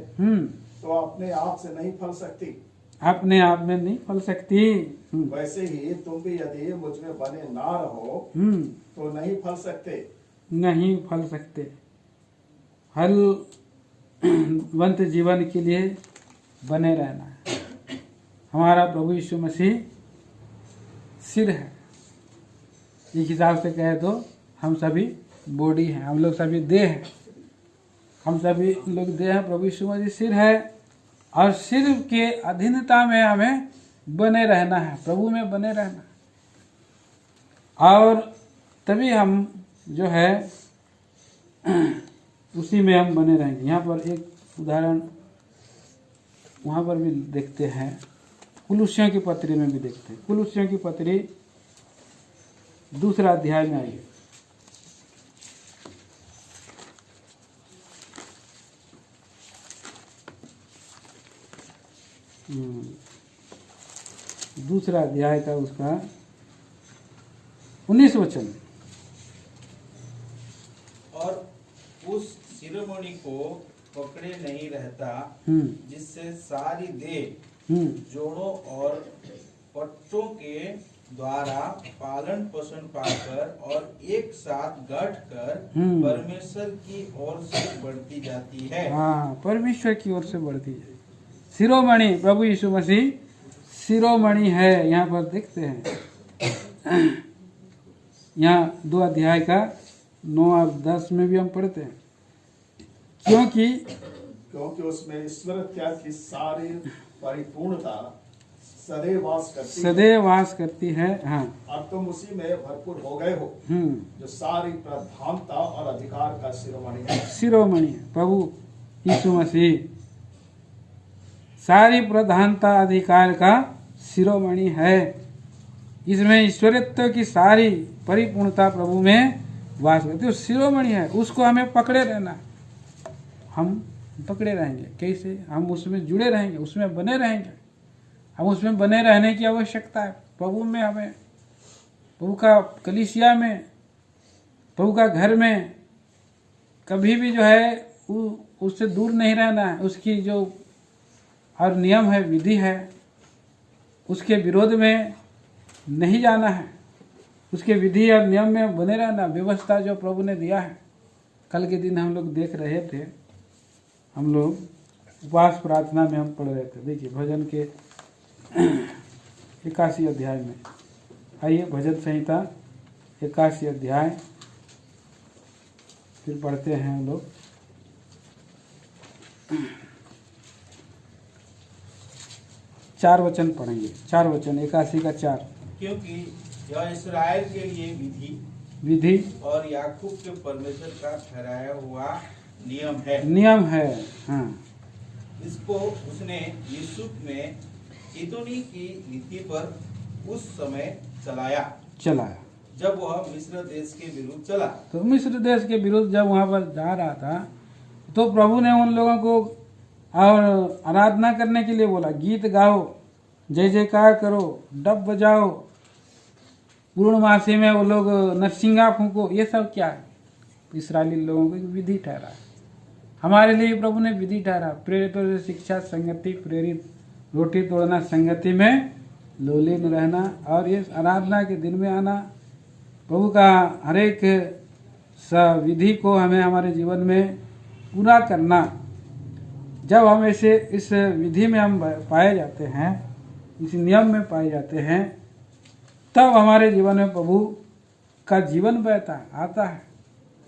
तो अपने आप से नहीं फल सकती, अपने आप में नहीं फल सकती। वैसे ही तुम भी यदि मुझ में बने ना रहो तो नहीं फल सकते। नहीं फल सकते। फलवंत जीवन के लिए बने रहना है। हमारा प्रभु यीशु मसीह सिर है। एक हिसाब से कहे तो हम सभी बॉडी हैं, हम लोग सभी देह हैं, हम सभी लोग देह हैं, प्रभु यीशु मसीह सिर है। और सिर के अधीनता में हमें बने रहना है, प्रभु में बने रहना, और तभी हम जो है उसी में हम बने रहेंगे। यहाँ पर एक उदाहरण वहाँ पर भी देखते हैं, कुलुस्सियों की पत्री में भी देखते हैं। कुलुस्सियों की पत्री 2 अध्याय में आइए। दूसरा अध्याय का उसका 19 वचन। और उस शिरोमणि को पकड़े नहीं रहता, जिससे सारी देह जोड़ों और पट्टों के द्वारा पालन पोषण पाकर और एक साथ गठ कर परमेश्वर की ओर से बढ़ती जाती है। हाँ, परमेश्वर की ओर से बढ़ती है। शिरोमणि प्रभु यीशु मसीह शिरोमणि है। यहाँ पर देखते हैं, यहाँ 2 अध्याय का 9 और 10 में भी हम पढ़ते हैं, क्योंकि उसमें ईश्वरत्या की सारी परिपूर्णता सदैव वास करती है। हाँ, और तुम उसी में भरपूर हो गए हो, जो सारी प्रधानता और अधिकार का शिरोमणि है। शिरोमणि है प्रभु यीशु मसीह, सारी प्रधानता अधिकार का शिरोमणि है। इसमें ईश्वरत्व की सारी परिपूर्णता प्रभु में वास करती है। शिरोमणि है, उसको हमें पकड़े रहना। हम पकड़े रहेंगे कैसे? हम उसमें जुड़े रहेंगे, उसमें बने रहेंगे। हम उसमें बने रहने की आवश्यकता है। प्रभु में हमें, प्रभु का कलीसिया में, प्रभु का घर में कभी भी जो है उससे दूर नहीं रहना है। उसकी जो और नियम है, विधि है, उसके विरोध में नहीं जाना है। उसके विधि और नियम में बने रहना, व्यवस्था जो प्रभु ने दिया है। कल के दिन हम लोग देख रहे थे, हम लोग उपवास प्रार्थना में हम पढ़ रहे थे। देखिए भजन के 81 अध्याय में आइए, भजन संहिता 81 अध्याय फिर पढ़ते हैं हम लोग। 4 वचन पढ़ेंगे, 4 वचन 81 का 4। क्योंकि यह इस्राएल के लिए विधि और याकूब के परमेश्वर का ठहराया हुआ नियम है। हाँ, इसको उसने यूसुफ में चिदोनी की नीति पर उस समय चलाया जब वह मिस्र देश के विरुद्ध चला। तो मिस्र देश के विरुद्ध जब वहां पर जा रहा था, तो प्रभु ने उन लोगों को और आराधना करने के लिए बोला, गीत गाओ, जय जयकार करो, डब बजाओ, पूर्णमासी में वो लोग नरसिंगा फूंको। ये सब क्या है? इस्राएली लोगों को विधि ठहरा। हमारे लिए प्रभु ने विधि ठहरा। प्रेरितों से शिक्षा, संगति, प्रेरित रोटी तोड़ना, संगति में लोलीन रहना, और ये आराधना के दिन में आना, प्रभु का हर एक विधि को हमें हमारे जीवन में पूरा करना। जब हम ऐसे इस विधि में हम पाए जाते हैं, इस नियम में पाए जाते हैं, तब हमारे जीवन में प्रभु का जीवन बहता है, आता है,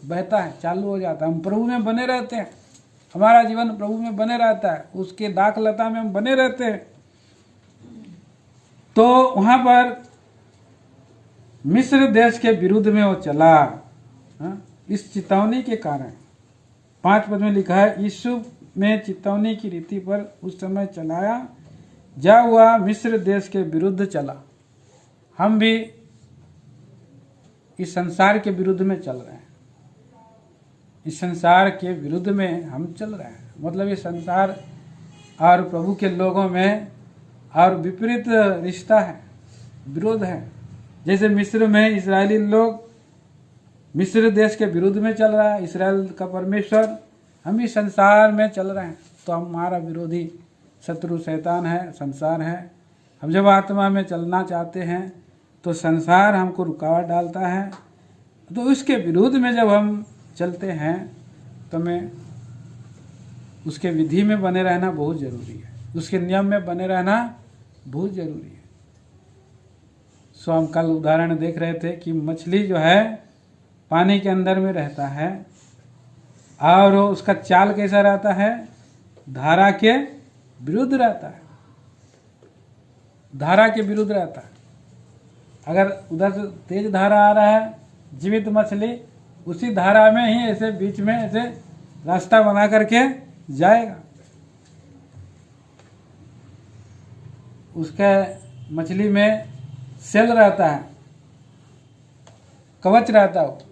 बहता है, चालू हो जाता है। हम प्रभु में बने रहते हैं, हमारा जीवन प्रभु में बने रहता है, उसके दाखलता में हम बने रहते हैं। तो वहां पर मिस्र देश के विरुद्ध में वो चला। इस चेतावनी के कारण 5 पद में लिखा है, यीशु में चेतावनी की रीति पर उस समय चलाया जब वह मिस्र देश के विरुद्ध चला। हम भी इस संसार के विरुद्ध में चल रहे हैं। इस संसार के विरुद्ध में हम चल रहे हैं, मतलब ये संसार और प्रभु के लोगों में और विपरीत रिश्ता है, विरोध है। जैसे मिस्र में इस्राएली लोग मिस्र देश के विरुद्ध में चल रहा है, इस्राएल का परमेश्वर, हम इस संसार में चल रहे हैं। तो हमारा विरोधी शत्रु शैतान है, संसार है। हम जब आत्मा में चलना चाहते हैं तो संसार हमको रुकावट डालता है। तो उसके विरुद्ध में जब हम चलते हैं तो हमें उसके विधि में बने रहना बहुत ज़रूरी है, उसके नियम में बने रहना बहुत जरूरी है। सो हम कल उदाहरण देख रहे थे कि मछली जो है पानी के अंदर में रहता है और उसका चाल कैसा रहता है, धारा के विरुद्ध रहता है, धारा के विरुद्ध रहता है। अगर उधर से तेज धारा आ रहा है, जीवित मछली उसी धारा में ही ऐसे बीच में ऐसे रास्ता बना करके जाएगा। उसके मछली में सेल रहता है, कवच रहता है।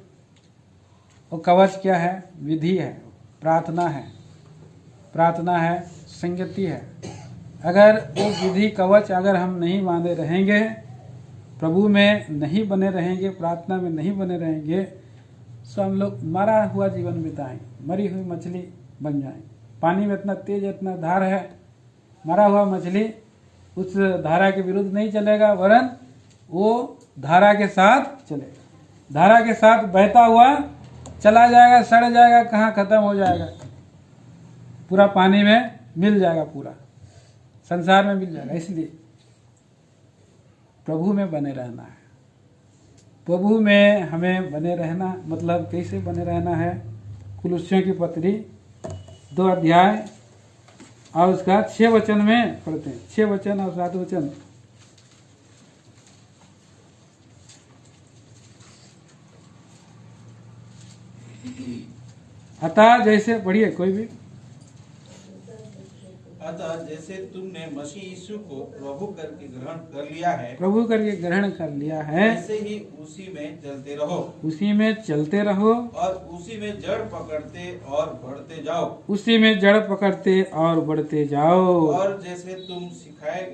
वो कवच क्या है, विधि है, प्रार्थना है, प्रार्थना है, संगति है। अगर वो विधि कवच अगर हम नहीं बांधे रहेंगे, प्रभु में नहीं बने रहेंगे, प्रार्थना में नहीं बने रहेंगे, तो हम लोग मरा हुआ जीवन बिताएंगे, मरी हुई मछली बन जाएंगे। पानी में इतना तेज इतना धार है, मरा हुआ मछली उस धारा के विरुद्ध नहीं चलेगा, वरन वो धारा के साथ चलेगा, धारा के साथ बहता हुआ चला जाएगा, सड़ जाएगा, कहाँ खत्म हो जाएगा, पूरा पानी में मिल जाएगा, पूरा संसार में मिल जाएगा। इसलिए प्रभु में बने रहना है। प्रभु में हमें बने रहना मतलब कैसे बने रहना है, कुलुस्सियों की पत्री 2 अध्याय और उसका 6 वचन में पढ़ते हैं, 6 वचन और 7 वचन। अतः जैसे पढ़िए कोई भी। अतः जैसे तुमने मसीह यीशु को प्रभु करके ग्रहण कर लिया है, प्रभु करके ग्रहण कर लिया है, ऐसे ही उसी में चलते रहो, उसी में चलते रहो और उसी में जड़ पकड़ते और बढ़ते जाओ, उसी में जड़ पकड़ते और बढ़ते जाओ। और जैसे तुम सिखाए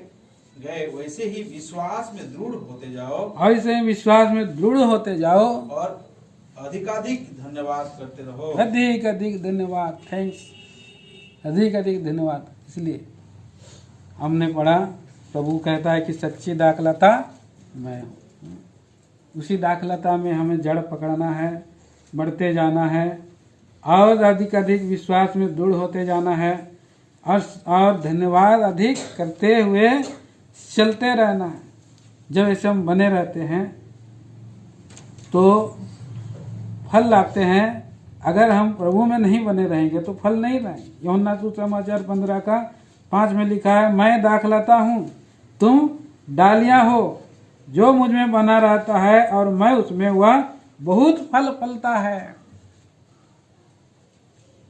गए वैसे ही विश्वास में दृढ़ होते जाओ, ऐसे ही विश्वास में दृढ़ होते जाओ और अधिकाधिक धन्यवाद करते रहो। अधिक अधिक धन्यवाद, थैंक्स, अधिक अधिक धन्यवाद। इसलिए हमने पढ़ा, प्रभु कहता है कि सच्ची दाखलता मैं हूँ। उसी दाखलता में हमें जड़ पकड़ना है, बढ़ते जाना है और अधिक अधिक विश्वास में दृढ़ होते जाना है और धन्यवाद अधिक करते हुए चलते रहना है। जब ऐसे हम बने रहते हैं तो फल लाते हैं। अगर हम प्रभु में नहीं बने रहेंगे तो फल नहीं लाएंगे। यूहन्ना सुसमाचार 15 का 5 में लिखा है, मैं दाखलता हूँ, तुम डालियां हो, जो मुझ में बना रहता है और मैं उसमें, वह बहुत फल फलता है,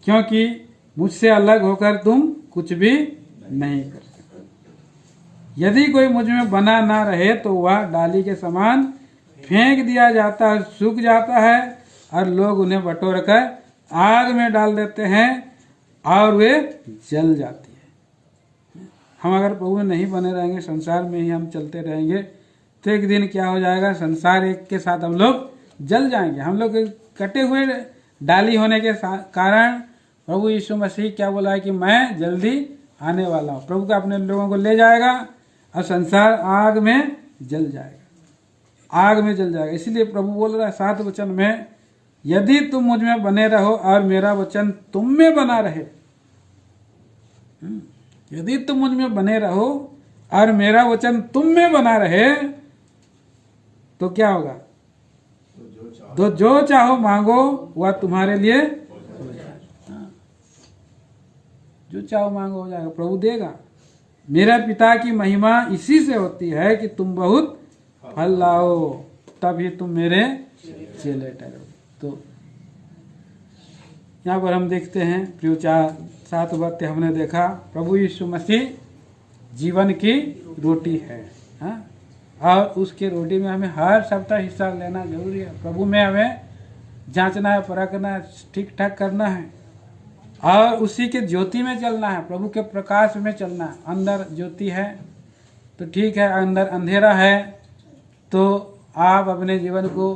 क्योंकि मुझसे अलग होकर तुम कुछ भी नहीं कर सकते। यदि कोई मुझ में बना ना रहे तो वह डाली के समान फेंक दिया जाता है, सूख जाता है और लोग उन्हें बटोर कर आग में डाल देते हैं और वे जल जाती है। हम अगर प्रभु में नहीं बने रहेंगे, संसार में ही हम चलते रहेंगे, तो एक दिन क्या हो जाएगा, संसार एक के साथ हम लोग जल जाएंगे। हम लोग कटे हुए डाली होने के कारण प्रभु यीशु मसीह क्या बोला है कि मैं जल्दी आने वाला हूँ। प्रभु का अपने लोगों को ले जाएगा और संसार आग में जल जाएगा, आग में जल जाएगा। इसलिए प्रभु बोल रहा है 7 वचन में, यदि तुम मुझ में बने रहो और मेरा वचन तुम में बना रहे, यदि तुम मुझ में बने रहो और मेरा वचन तुम में बना रहे तो क्या होगा, तो जो चाहो मांगो वह तुम्हारे लिए हो जाएगा। जो चाहो मांगो हो जाएगा, प्रभु देगा। मेरा पिता की महिमा इसी से होती है कि तुम बहुत फल लाओ, तभी तुम मेरे चेले ठहरोगे। तो यहाँ पर हम देखते हैं प्रिय 7 बातें हमने देखा। प्रभु यीशु मसीह जीवन की रोटी है, हाँ? और उसके रोटी में हमें हर सप्ताह हिस्सा लेना जरूरी है। प्रभु में हमें जांचना है, परखना है, ठीक ठाक करना है और उसी के ज्योति में चलना है, प्रभु के प्रकाश में चलना है। अंदर ज्योति है तो ठीक है, अंदर अंधेरा है तो आप अपने जीवन को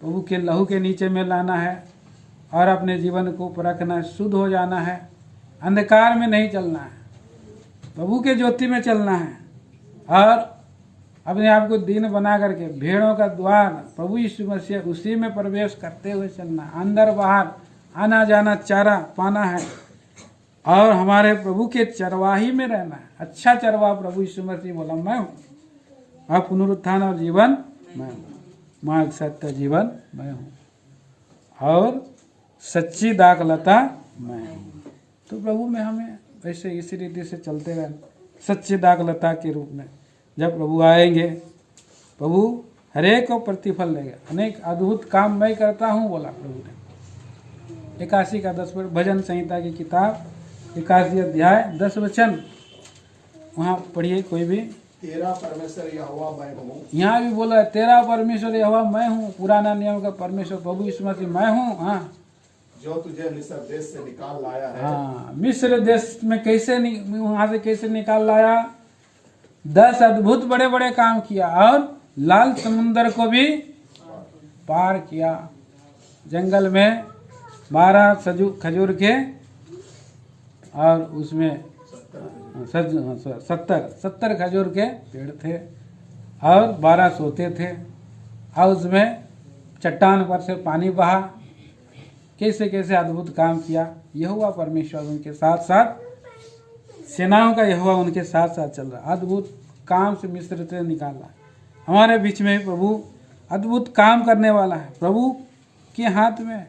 प्रभु के लहू के नीचे में लाना है और अपने जीवन को परखना है, शुद्ध हो जाना है, अंधकार में नहीं चलना है, प्रभु के ज्योति में चलना है और अपने आप को दीन बना करके भेड़ों का द्वार प्रभु यीशु मसीह उसी में प्रवेश करते हुए चलना है। अंदर बाहर आना जाना चारा पाना है, और हमारे प्रभु के चरवाही में रहना है। अच्छा चरवाहा प्रभु यीशु मसीह बोला मैं हूँ, और पुनरुत्थान और जीवन मैं हूँ, मार्ग सत्य जीवन मैं हूँ, और सच्ची दाखलता मैं हूँ। तो प्रभु में हमें वैसे इसी रीति से चलते रहना, सच्ची दाखलता के रूप में। जब प्रभु आएंगे, प्रभु हरेक को प्रतिफल देगा। अनेक अद्भुत काम मैं करता हूँ बोला प्रभु ने। 81 का 10 भजन संहिता की किताब 81 अध्याय 10 वचन वहाँ पढ़िए कोई भी। तेरा परमेश्वर यहोवा मैं हूँ। यहाँ भी बोला है तेरा परमेश्वर यहोवा मैं हूँ। पुराना नियम का परमेश्वर प्रभु यीशु मसीह मैं हूँ। हाँ, जो तुझे मिस्र देश से निकाल लाया है। हाँ, मिस्र देश में कैसे वहां से कैसे निकाल लाया। 10 अद्भुत बड़े बड़े काम किया, और लाल समुंदर को भी पार किया। जंगल में 12 खजूर के, और उसमें 70 खजूर के पेड़ थे, और 12 सोते थे, और उसमें चट्टान पर से पानी बहा। कैसे कैसे अद्भुत काम किया। यहोवा परमेश्वर उनके साथ साथ, सेनाओं का यहोवा उनके साथ साथ चल रहा। अद्भुत काम से मिस्र से निकाला। हमारे बीच में प्रभु अद्भुत काम करने वाला है, प्रभु के हाथ में।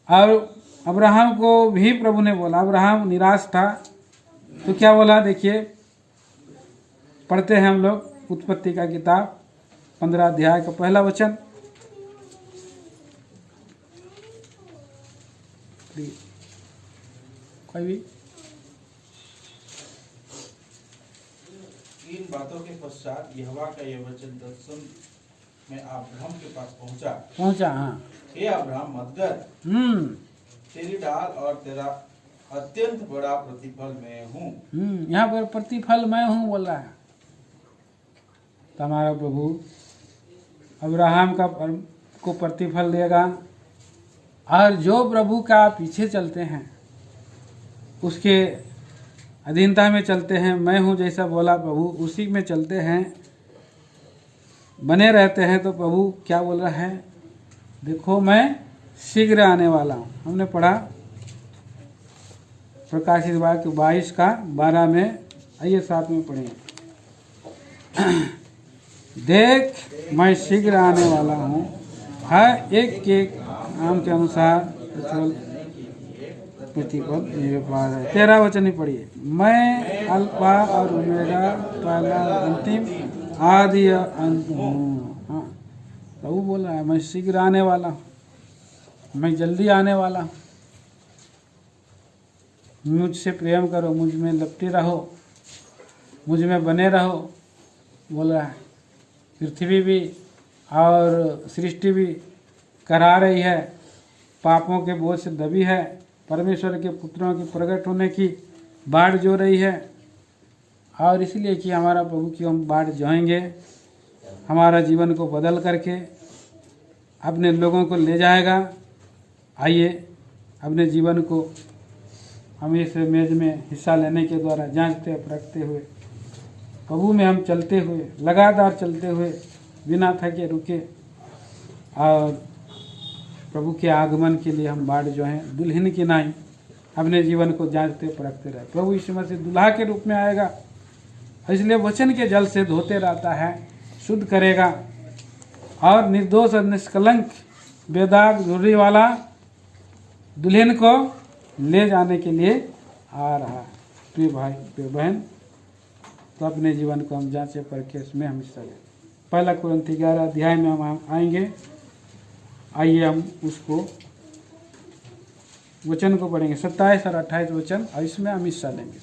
और अब्राहम को भी प्रभु ने बोला, अब्राहम निराश था तो क्या बोला देखिए, पढ़ते हैं हम लोग उत्पत्ति का किताब 15 अध्याय का पहला वचन। कोई भी। इन बातों के पश्चात यहोवा का यह वचन दर्शन में अब्राहम के पास पहुंचा। हाँ, हे अब्राहम मत डर, तेरी डाल और तेरा अत्यंत बड़ा प्रतिफल मैं हूँ। यहाँ पर प्रतिफल मैं हूँ बोल रहा है। तो हमारा प्रभु अब्राहम को प्रतिफल देगा, और जो प्रभु का पीछे चलते हैं, उसके अधीनता में चलते हैं, मैं हूँ जैसा बोला प्रभु, उसी में चलते हैं, बने रहते हैं, तो प्रभु क्या बोल रहा है, देखो मैं शीघ्र आने वाला हूँ। हमने पढ़ा प्रकाशित वाक्य 22 का 12 में। आइए साथ में पढ़ें। देख मैं शीघ्र आने वाला हूँ, हर एक के काम के अनुसार प्रतिफल मेरे पास है। 13 वचन ही पढ़िए। मैं अल्फा और ओमेगा, पहला अंतिम, आदि अंत हूँ। हाँ, प्रभु बोल रहा है मैं शीघ्र आने वाला हूँ, मैं जल्दी आने वाला हूँ। मुझसे प्रेम करो, मुझ में लपटे रहो, मुझ में बने रहो बोल रहा है। पृथ्वी भी और सृष्टि भी करा रही है, पापों के बोझ से दबी है, परमेश्वर के पुत्रों के प्रकट होने की बाढ़ जो रही है। और इसलिए कि हमारा प्रभु की हम बाढ़ जोएंगे, हमारा जीवन को बदल करके अपने लोगों को ले जाएगा। आइए अपने जीवन को हम इस मेज में हिस्सा लेने के द्वारा जांचते परखते हुए, प्रभु में हम चलते हुए, लगातार चलते हुए, बिना थके रुके, और प्रभु के आगमन के लिए हम बाढ़ जो हैं दुल्हन की नाई अपने जीवन को जांचते परखते रहे। प्रभु यीशु मसीह दुल्हा के रूप में आएगा, इसलिए वचन के जल से धोते रहता है, शुद्ध करेगा, और निर्दोष और निष्कलंक बेदाग धुर्री वाला दुल्हन को ले जाने के लिए आ रहा है। प्रिय भाई प्रिय बहन, तो अपने जीवन को हम जांचे परखे इसमें हम हिस्सा लें। पहला कुरिन्थी 11 अध्याय में हम आएंगे। आइए हम उसको वचन को पढ़ेंगे, 27 और 28 वचन, और इसमें हम हिस्सा लेंगे।